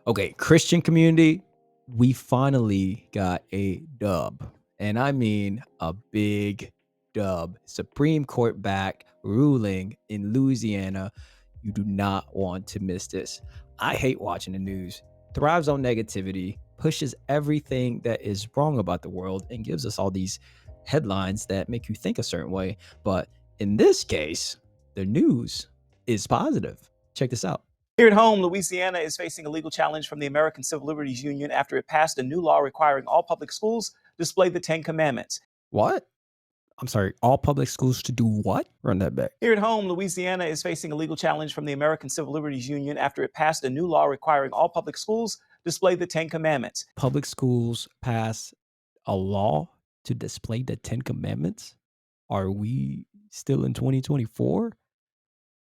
Okay, Christian community, we finally got a dub. And I mean a big dub. Supreme Court back ruling in Louisiana. You do not want to miss this. I hate watching the news. Thrives on negativity, pushes everything that is wrong about the world, and gives us all these headlines that make you think a certain way. But in this case, the news is positive. Check this out. Here at home, Louisiana is facing a legal challenge from the American Civil Liberties Union after it passed a new law requiring all public schools display the 10 Commandments. What? I'm sorry, all public schools to do what? Run that back. Here at home, Louisiana is facing a legal challenge from the American Civil Liberties Union after it passed a new law requiring all public schools display the 10 Commandments. Public schools pass a law to display the 10 Commandments? Are we still in 2024?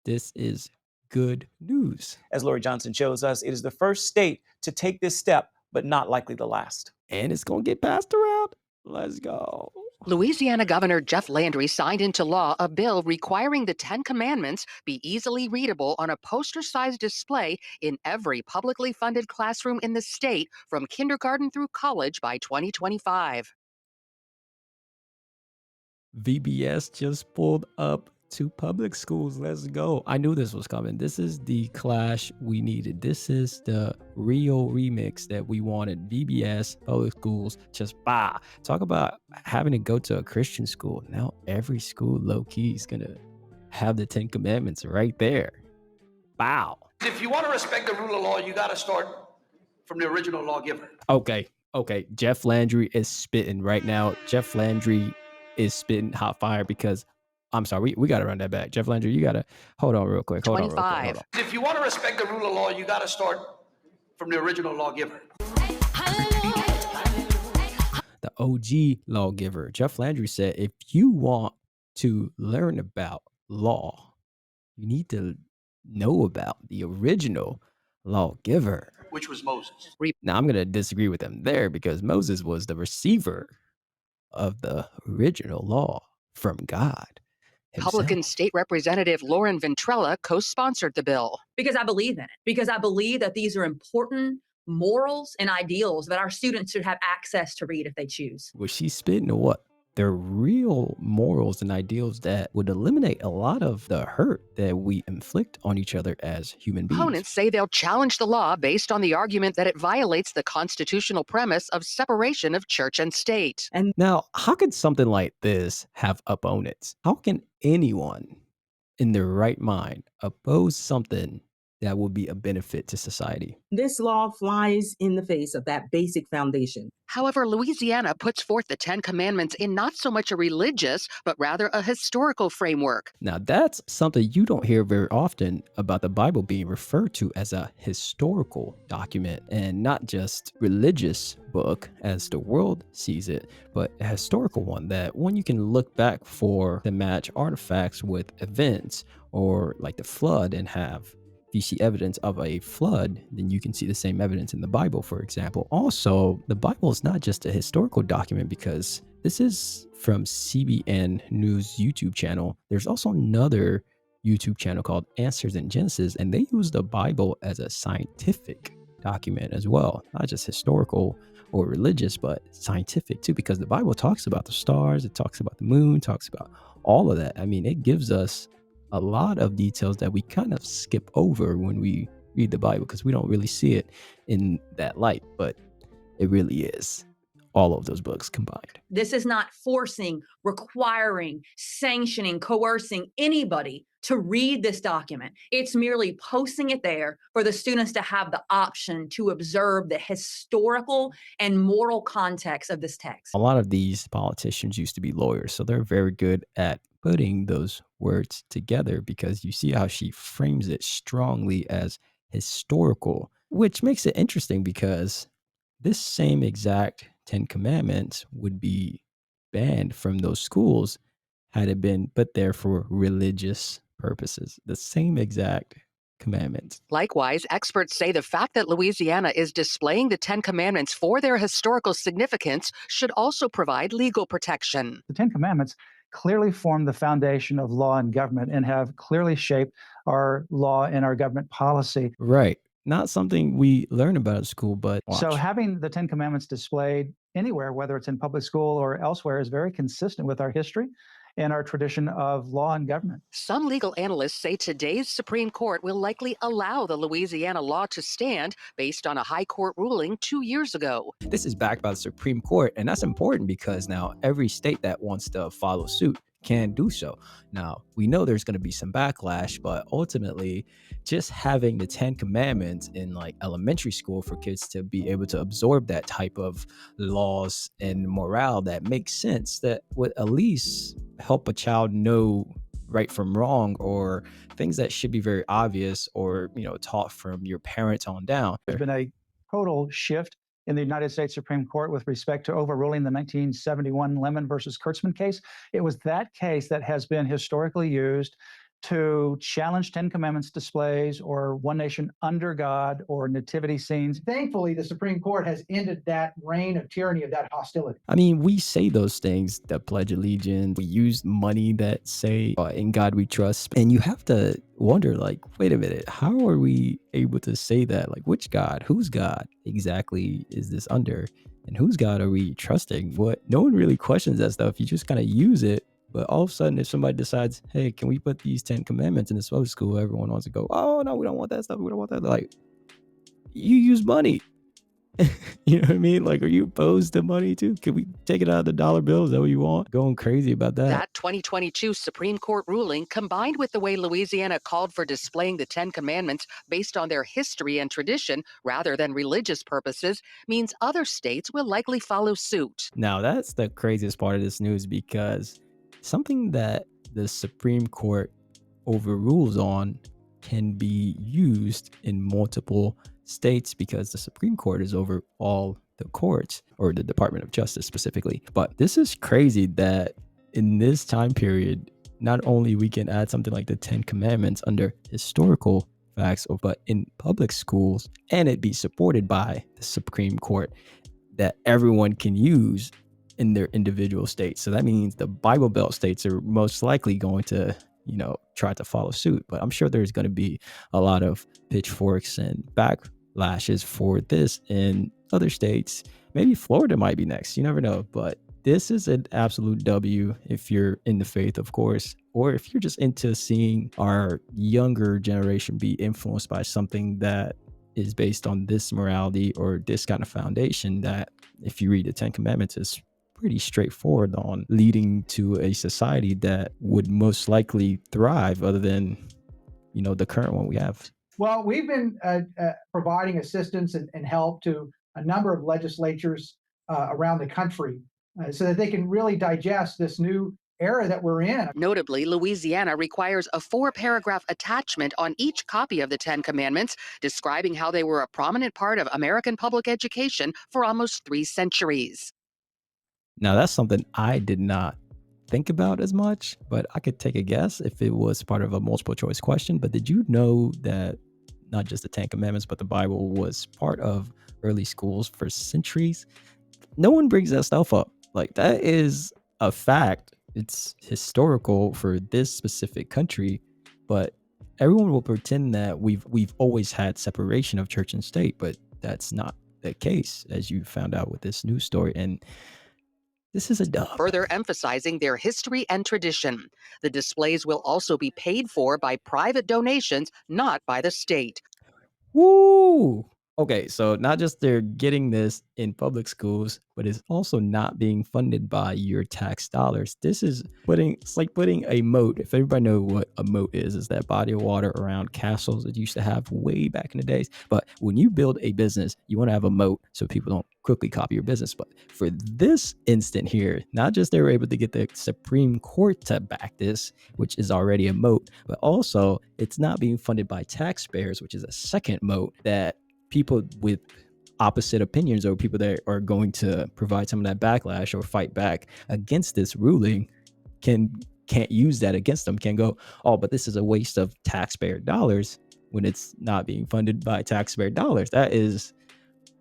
This is good news. As Lori Johnson shows us, it is the first state to take this step, but not likely the last. And it's going to get passed around. Let's go. Louisiana Governor Jeff Landry signed into law a bill requiring the 10 Commandments be easily readable on a poster-sized display in every publicly funded classroom in the state from kindergarten through college by 2025. VBS just pulled up to public schools. Let's go. I knew this was coming. This is the clash we needed. This is the real remix that we wanted. VBS, public schools, just talk about having to go to a Christian school. Now every school low-key is gonna have the 10 Commandments right there. Wow. If you want to respect the rule of law, you got to start from the original lawgiver. Okay. Jeff Landry is spitting right now. Jeff Landry is spitting hot fire because I'm sorry, we got to run that back. Jeff Landry, you got to hold on real quick. Hold on. If you want to respect the rule of law, you got to start from the original lawgiver. The OG lawgiver. Jeff Landry said, if you want to learn about law, you need to know about the original lawgiver, which was Moses. Now, I'm going to disagree with him there because Moses was the receiver of the original law from God himself. Republican State Representative Lauren Ventrella co-sponsored the bill. Because I believe in it. Because I believe that these are important morals and ideals that our students should have access to read if they choose. Was she spitting or what? They're real morals and ideals that would eliminate a lot of the hurt that we inflict on each other as human beings. Opponents say they'll challenge the law based on the argument that it violates the constitutional premise of separation of church and state. And now, how could something like this have opponents? How can anyone in their right mind oppose something that would be a benefit to society? This law flies in the face of that basic foundation. However, Louisiana puts forth the 10 Commandments in not so much a religious, but rather a historical framework. Now, that's something you don't hear very often about the Bible being referred to as a historical document and not just religious book as the world sees it, but a historical one, that one you can look back for to match artifacts with events or like the flood and have. If you see evidence of a flood, then you can see the same evidence in the Bible, for example. Also, the Bible is not just a historical document because this is from CBN News YouTube channel. There's also another YouTube channel called Answers in Genesis, and they use the Bible as a scientific document as well, not just historical or religious, but scientific too, because the Bible talks about the stars, it talks about the moon, talks about all of that. I mean, it gives us a lot of details that we kind of skip over when we read the Bible because we don't really see it in that light, but it really is all of those books combined. This is not forcing, requiring, sanctioning, coercing anybody to read this document. It's merely posting it there for the students to have the option to observe the historical and moral context of this text. A lot of these politicians used to be lawyers, so they're very good at putting those words together because you see how she frames it strongly as historical, which makes it interesting because this same exact 10 Commandments would be banned from those schools had it been put there for religious purposes. The same exact commandments. Likewise, experts say the fact that Louisiana is displaying the 10 Commandments for their historical significance should also provide legal protection. The 10 Commandments clearly form the foundation of law and government and have clearly shaped our law and our government policy. Right. not something we learn about at school, but So watch. having the Ten Commandments displayed anywhere, whether it's in public school or elsewhere, is very consistent with our history and our tradition of law and government. Some legal analysts say today's Supreme Court will likely allow the Louisiana law to stand based on a high court ruling 2 years ago. This is backed by the Supreme Court, and that's important because now every state that wants to follow suit can do so. Now, we know there's going to be some backlash, but ultimately, just having the 10 commandments in like elementary school for kids to be able to absorb that type of laws and morale that makes sense, that would at least help a child know right from wrong, or things that should be very obvious, or taught from your parents on down. There's been a total shift in the United States Supreme Court with respect to overruling the 1971 Lemon versus Kurtzman case. It was that case that has been historically used to challenge Ten Commandments displays or one nation under God or nativity scenes. Thankfully, the Supreme Court has ended that reign of tyranny, of that hostility. I mean, we say those things, the Pledge of Allegiance, we use money that say, in God we trust. And you have to wonder, like, wait a minute, how are we able to say that? Like, which God? Whose God exactly is this under? And whose God are we trusting? What? No one really questions that stuff. You just kind of use it. But all of a sudden, if somebody decides, hey, can we put these 10 commandments in this public school? Everyone wants to go, oh, no, we don't want that stuff. We don't want that. Like, you use money. You know what I mean? Like, are you opposed to money too? Can we take it out of the dollar bill? Is that what you want? Going crazy about that? That 2022 Supreme Court ruling, combined with the way Louisiana called for displaying the 10 Commandments based on their history and tradition rather than religious purposes, means other states will likely follow suit. Now, that's the craziest part of this news, because something that the Supreme Court overrules on can be used in multiple states, because the Supreme Court is over all the courts, or the Department of Justice specifically. But this is crazy that in this time period, not only we can add something like the 10 Commandments under historical facts, but in public schools, and it be supported by the Supreme Court, that everyone can use in their individual states. So that means the Bible Belt states are most likely going to, try to follow suit. But I'm sure there's going to be a lot of pitchforks and backlashes for this in other states. Maybe Florida might be next. You never know. But this is an absolute W if you're in the faith, of course, or if you're just into seeing our younger generation be influenced by something that is based on this morality or this kind of foundation, that if you read the 10 Commandments, is pretty straightforward on leading to a society that would most likely thrive, other than, the current one we have. Well, we've been providing assistance and help to a number of legislatures around the country so that they can really digest this new era that we're in. Notably, Louisiana requires a 4-paragraph attachment on each copy of the 10 Commandments, describing how they were a prominent part of American public education for almost 3 centuries. Now, that's something I did not think about as much, but I could take a guess if it was part of a multiple choice question. But did you know that not just the 10 Commandments, but the Bible was part of early schools for centuries? No one brings that stuff up. Like, that is a fact. It's historical for this specific country, but everyone will pretend that we've always had separation of church and state, but that's not the case, as you found out with this news story. And this is a dub. Further emphasizing their history and tradition. The displays will also be paid for by private donations, not by the state. Woo! Okay, so not just they're getting this in public schools, but it's also not being funded by your tax dollars. It's like putting a moat. If everybody know what a moat is that body of water around castles that you used to have way back in the days. But when you build a business, you want to have a moat so people don't quickly copy your business. But for this instant here, not just they were able to get the Supreme Court to back this, which is already a moat, but also it's not being funded by taxpayers, which is a second moat, that people with opposite opinions, or people that are going to provide some of that backlash or fight back against this ruling, can't use that against them, can go, oh, but this is a waste of taxpayer dollars, when it's not being funded by taxpayer dollars. That is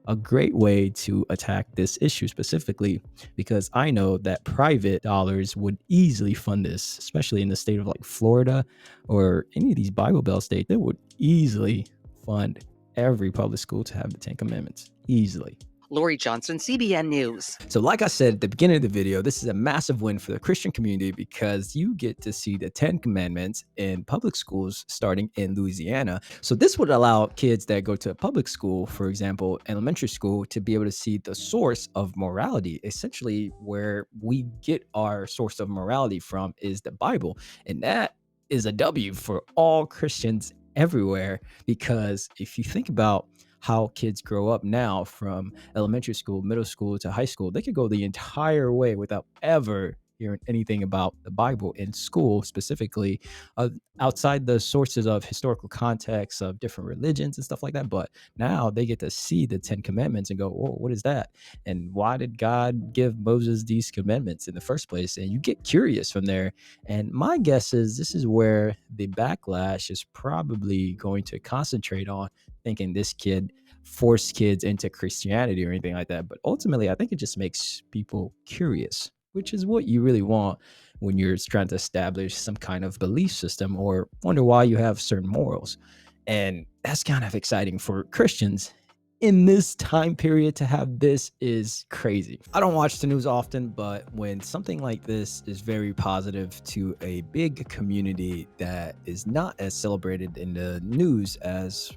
a great way to attack this issue specifically, because I know that private dollars would easily fund this, especially in the state of like Florida or any of these Bible Belt states. They would easily fund every public school to have the 10 Commandments easily. Lori Johnson, CBN News. So like I said at the beginning of the video, this is a massive win for the Christian community because you get to see the 10 Commandments in public schools starting in Louisiana. So this would allow kids that go to a public school, for example, elementary school, to be able to see the source of morality. Essentially, where we get our source of morality from is the Bible. And that is a W for all Christians everywhere, because if you think about how kids grow up now from elementary school, middle school to high school, they could go the entire way without ever hearing anything about the Bible in school, specifically outside the sources of historical context of different religions and stuff like that. But now they get to see the 10 Commandments and go, whoa, what is that? And why did God give Moses these commandments in the first place? And you get curious from there. And my guess is this is where the backlash is probably going to concentrate on, thinking this kid forced kids into Christianity or anything like that. But ultimately, I think it just makes people curious, which is what you really want when you're trying to establish some kind of belief system or wonder why you have certain morals. And that's kind of exciting for Christians in this time period. To have this is crazy. I don't watch the news often, but when something like this is very positive to a big community that is not as celebrated in the news as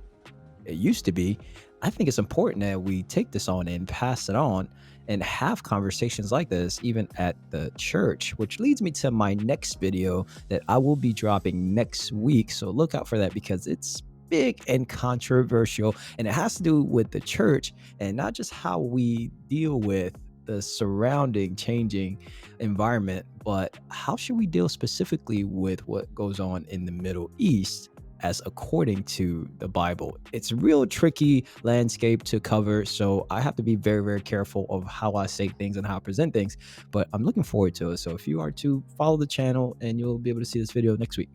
it used to be, I think it's important that we take this on and pass it on and have conversations like this even at the church, which leads me to my next video that I will be dropping next week. So look out for that, because it's big and controversial, and it has to do with the church and not just how we deal with the surrounding changing environment, but how should we deal specifically with what goes on in the Middle East as according to the Bible. It's a real tricky landscape to cover, so I have to be very, very careful of how I say things and how I present things, but I'm looking forward to it. So if you are to follow the channel, and you'll be able to see this video next week.